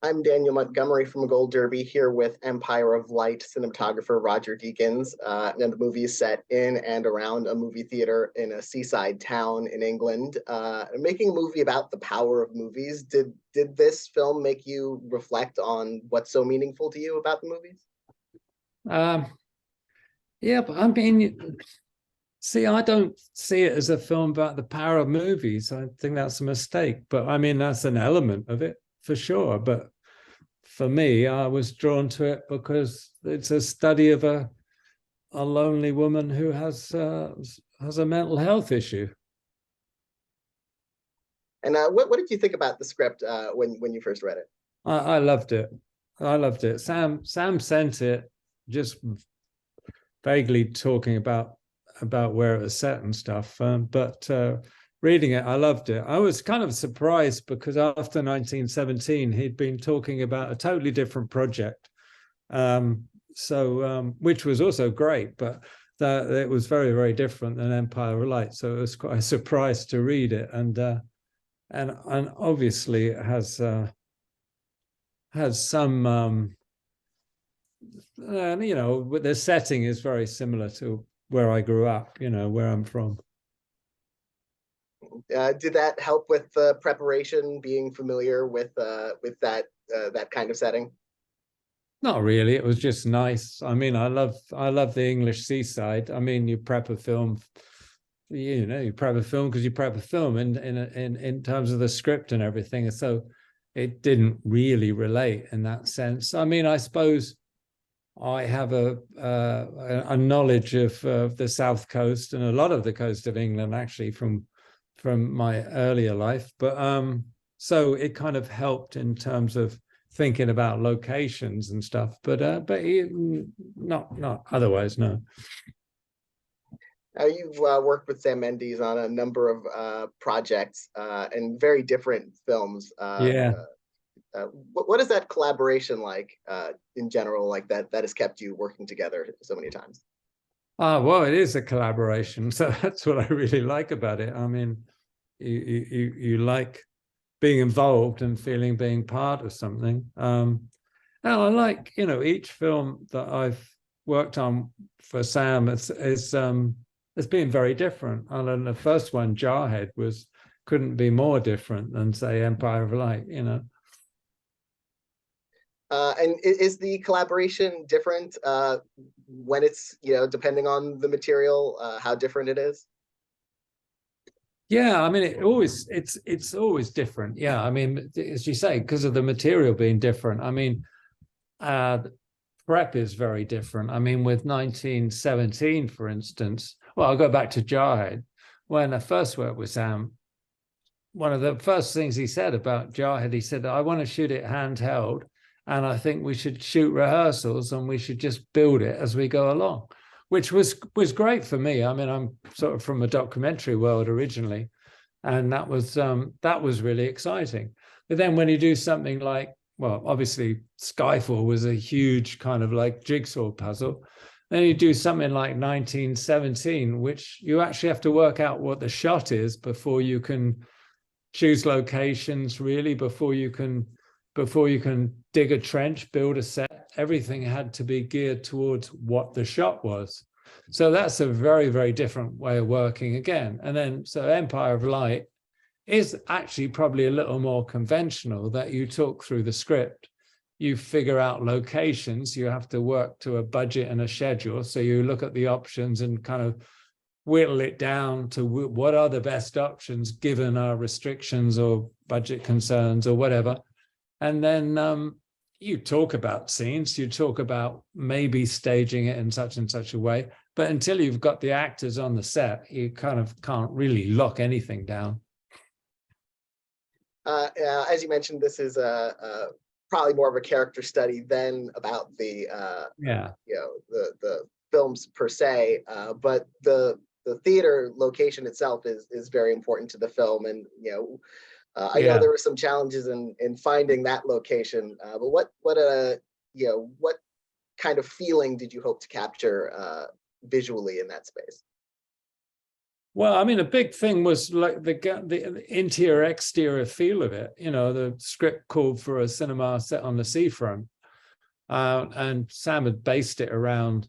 I'm Daniel Montgomery from Gold Derby here with Empire of Light cinematographer Roger Deakins. And the movie is set in and around a movie theater in a seaside town in England. Making a movie about the power of movies. Did this film make you reflect on what's so meaningful to you about the movies? Um, yeah, but I mean, see, I don't see it as a film about the power of movies. I think that's a mistake. But I mean, that's an element of it for sure. But for me, I was drawn to it because it's a study of a lonely woman who has a mental health issue. And what did you think about the script when you first read it? I loved it. I loved it. Sam sent it just vaguely talking about where it was set and stuff. But reading it, I loved it. I was kind of surprised because after 1917, he'd been talking about a totally different project, which was also great, but that it was very, very different than Empire of Light. So it was quite a surprise to read it, and obviously it has some. The setting is very similar to where I grew up, where I'm from. Did that help with the preparation, being familiar with that kind of setting? Not really. It was just nice. I mean, I love the English seaside. I mean, you prep a film, you prep a film because you prep a film in terms of the script and everything. So it didn't really relate in that sense. I mean, I suppose I have a knowledge of the South Coast and a lot of the coast of England actually from my earlier life, but so it kind of helped in terms of thinking about locations and stuff, but not otherwise, no. You've worked with Sam Mendes on a number of projects and very different films. Yeah. What is that collaboration like in general, like that has kept you working together so many times? Well, it is a collaboration, so that's what I really like about it. I mean, you like being involved and feeling being part of something. And I like, each film that I've worked on for Sam it's been very different. And then the first one, Jarhead, couldn't be more different than say Empire of Light, And is the collaboration different when it's, depending on the material, how different it is? Yeah, I mean, it's always different. Yeah, I mean, as you say, because of the material being different. I mean, prep is very different. I mean, with 1917, for instance, well, I'll go back to Jarhead. When I first worked with Sam, one of the first things he said about Jarhead, he said, I want to shoot it handheld, and I think we should shoot rehearsals and we should just build it as we go along, which was great for me. I mean, I'm sort of from a documentary world originally, and that was really exciting. But then when you do something like, well, obviously Skyfall was a huge kind of like jigsaw puzzle. Then you do something like 1917, which you actually have to work out what the shot is before you can choose locations, really, before you can dig a trench, build a set. Everything had to be geared towards what the shot was. So that's a very, very different way of working again. And then, so Empire of Light is actually probably a little more conventional, that you talk through the script, you figure out locations, you have to work to a budget and a schedule. So you look at the options and kind of whittle it down to what are the best options given our restrictions or budget concerns or whatever. And then you talk about scenes, you talk about maybe staging it in such and such a way, but until you've got the actors on the set, you kind of can't really lock anything down. As you mentioned, this is probably more of a character study than about the the films per se, but the theater location itself is very important to the film, and I know there were some challenges in finding that location, but what kind of feeling did you hope to capture visually in that space? Well, I mean, a big thing was like the interior exterior feel of it. You know, the script called for a cinema set on the seafront, and Sam had based it around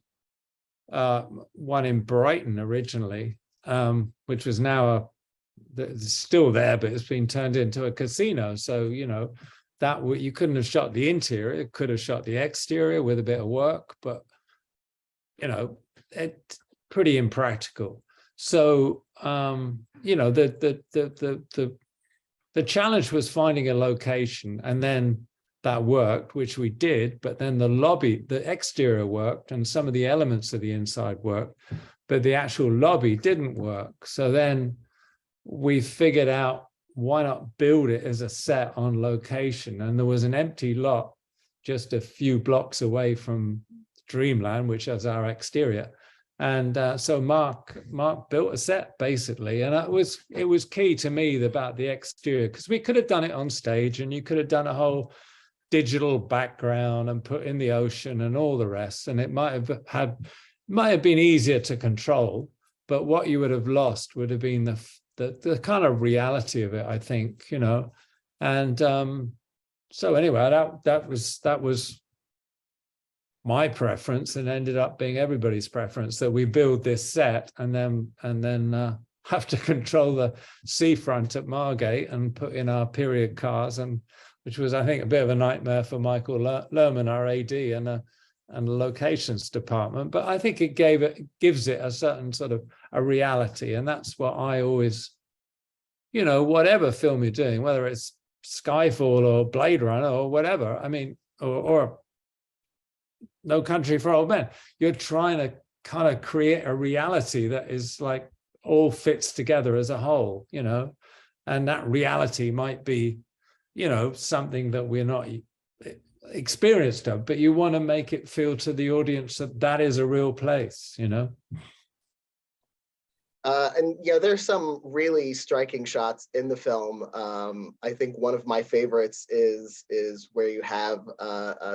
one in Brighton originally, which was now it's still there, but it's been turned into a casino. So, you know, that you couldn't have shot the interior, it could have shot the exterior with a bit of work, but, you know, it's pretty impractical. So, you know, the challenge was finding a location, and then that worked, which we did, but then the lobby, the exterior worked, and some of the elements of the inside worked, but the actual lobby didn't work. So then we figured out, why not build it as a set on location? And there was an empty lot just a few blocks away from Dreamland, which is our exterior. And so Mark built a set basically, and it was key to me about the exterior, because we could have done it on stage, and you could have done a whole digital background and put in the ocean and all the rest, and it might have been easier to control, but what you would have lost would have been the kind of reality of it, I think, you know. And so anyway, that was my preference, and ended up being everybody's preference, that we build this set and then have to control the seafront at Margate and put in our period cars, and which was, I think, a bit of a nightmare for Michael Lerman, our AD, and the locations department. But I think it gives it a certain sort of a reality, and that's what I always, you know, whatever film you're doing, whether it's Skyfall or Blade Runner or whatever, I mean, or No Country for Old Men, you're trying to kind of create a reality that is like all fits together as a whole, you know, and that reality might be, you know, something that we're not experienced of, but you want to make it feel to the audience that that is a real place, you know. And yeah, there's some really striking shots in the film. I think one of my favorites is where you have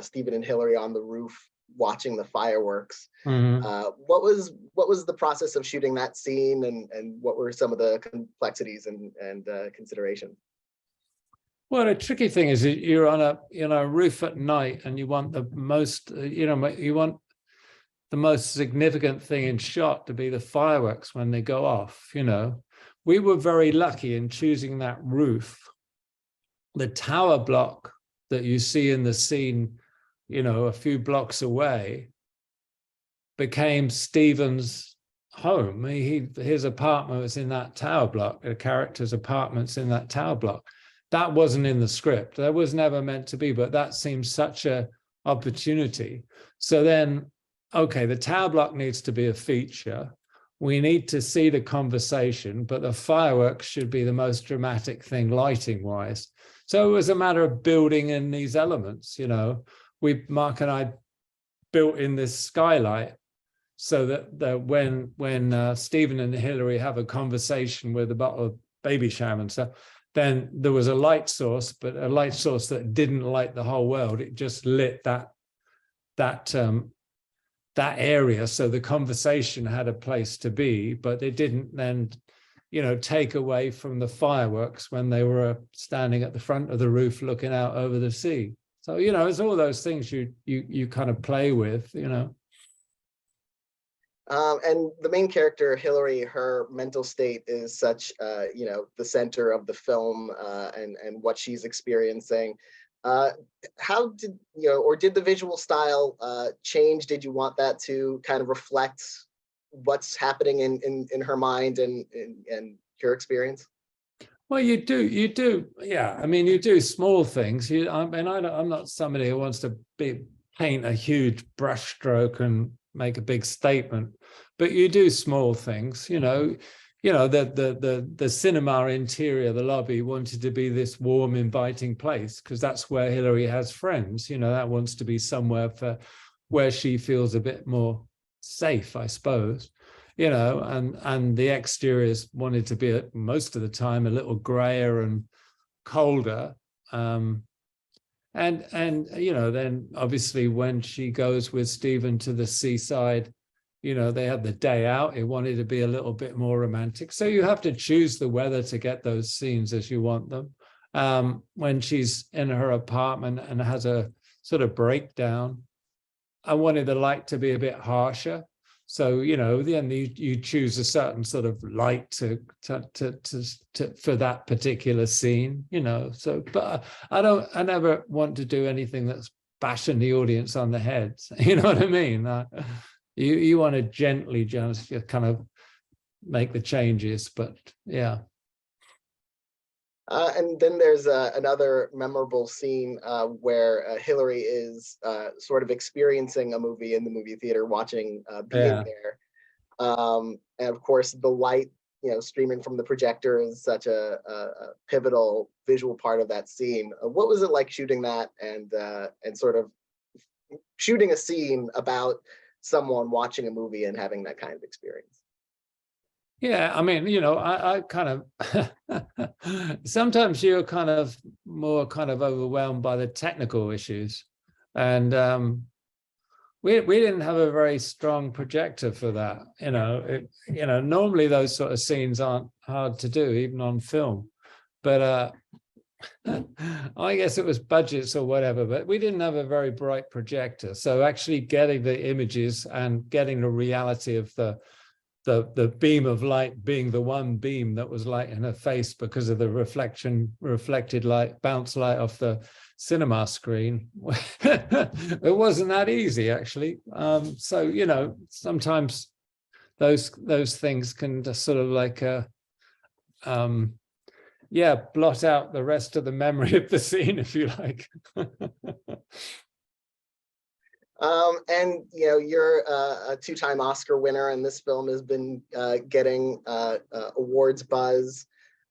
Stephen and Hillary on the roof watching the fireworks. Mm-hmm. What was the process of shooting that scene, and what were some of the complexities and considerations? Well, the tricky thing is you're on a roof at night, and you want the most, you know, you want the most significant thing in shot to be the fireworks when they go off. You know, we were very lucky in choosing that roof. The tower block that you see in the scene, you know, a few blocks away, became Stephen's home. His apartment was in that tower block. The character's apartment's in that tower block. That wasn't in the script. That was never meant to be, but that seems such a opportunity. So then, okay, the tower block needs to be a feature. We need to see the conversation, but the fireworks should be the most dramatic thing lighting wise. So it was a matter of building in these elements, you know. Mark and I built in this skylight so that when Stephen and Hillary have a conversation with a bottle of baby sham and stuff, then there was a light source, but a light source that didn't light the whole world. It just lit that area. So the conversation had a place to be, but it didn't then, you know, take away from the fireworks when they were standing at the front of the roof looking out over the sea. So, you know, it's all those things you kind of play with, you know. And the main character, Hillary, her mental state is such, you know, the center of the film, and what she's experiencing. How did, you know, or did the visual style change? Did you want that to kind of reflect what's happening in her mind and your experience? Well, you do, yeah. I mean, you do small things. I'm not somebody who wants to paint a huge brushstroke and make a big statement, but you do small things. You know, the cinema interior, the lobby, wanted to be this warm, inviting place because that's where Hillary has friends. You know, that wants to be somewhere where she feels a bit more safe, I suppose. You know, and the exteriors wanted to be most of the time a little grayer and colder. And you know, then obviously when she goes with Stephen to the seaside, they had the day out. It wanted to be a little bit more romantic. So you have to choose the weather to get those scenes as you want them. When she's in her apartment and has a sort of breakdown, I wanted the light to be a bit harsher. So, then you choose a certain sort of light to for that particular scene, So, but I never want to do anything that's bashing the audience on the head. You know what I mean? You want to gently just kind of make the changes, but yeah. And then there's another memorable scene where Hillary is sort of experiencing a movie in the movie theater, watching being there. And of course, the light, streaming from the projector is such a pivotal visual part of that scene. What was it like shooting that and sort of shooting a scene about someone watching a movie and having that kind of experience? Yeah, I mean, I kind of sometimes you're kind of more kind of overwhelmed by the technical issues, and we didn't have a very strong projector for that. Normally those sort of scenes aren't hard to do, even on film, but I guess it was budgets or whatever. But we didn't have a very bright projector, so actually getting the images and getting the reality of the beam of light being the one beam that was light in her face because of the reflected light, bounce light off the cinema screen. It wasn't that easy, actually. So, sometimes those things can just sort of like, blot out the rest of the memory of the scene, if you like. And you're a two-time Oscar winner, and this film has been getting awards buzz.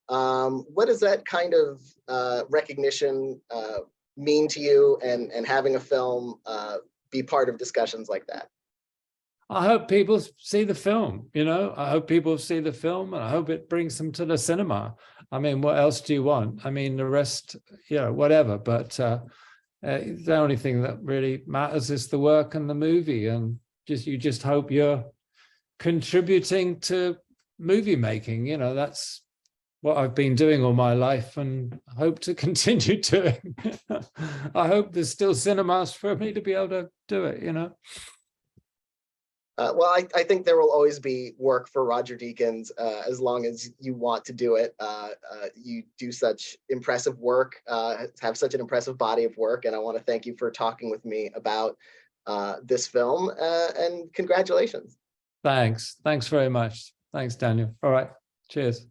What does that kind of recognition mean to you, and having a film be part of discussions like that? I hope people see the film, I hope people see the film, and I hope it brings them to the cinema. I mean, what else do you want? I mean, the rest, whatever, but the only thing that really matters is the work and the movie, and you just hope you're contributing to movie making. That's what I've been doing all my life, and hope to continue doing. I hope there's still cinemas for me to be able to do it. Well, I think there will always be work for Roger Deakins as long as you want to do it. You do such impressive work, have such an impressive body of work, and I want to thank you for talking with me about this film, and congratulations. Thanks very much. Thanks, Daniel. All right, cheers.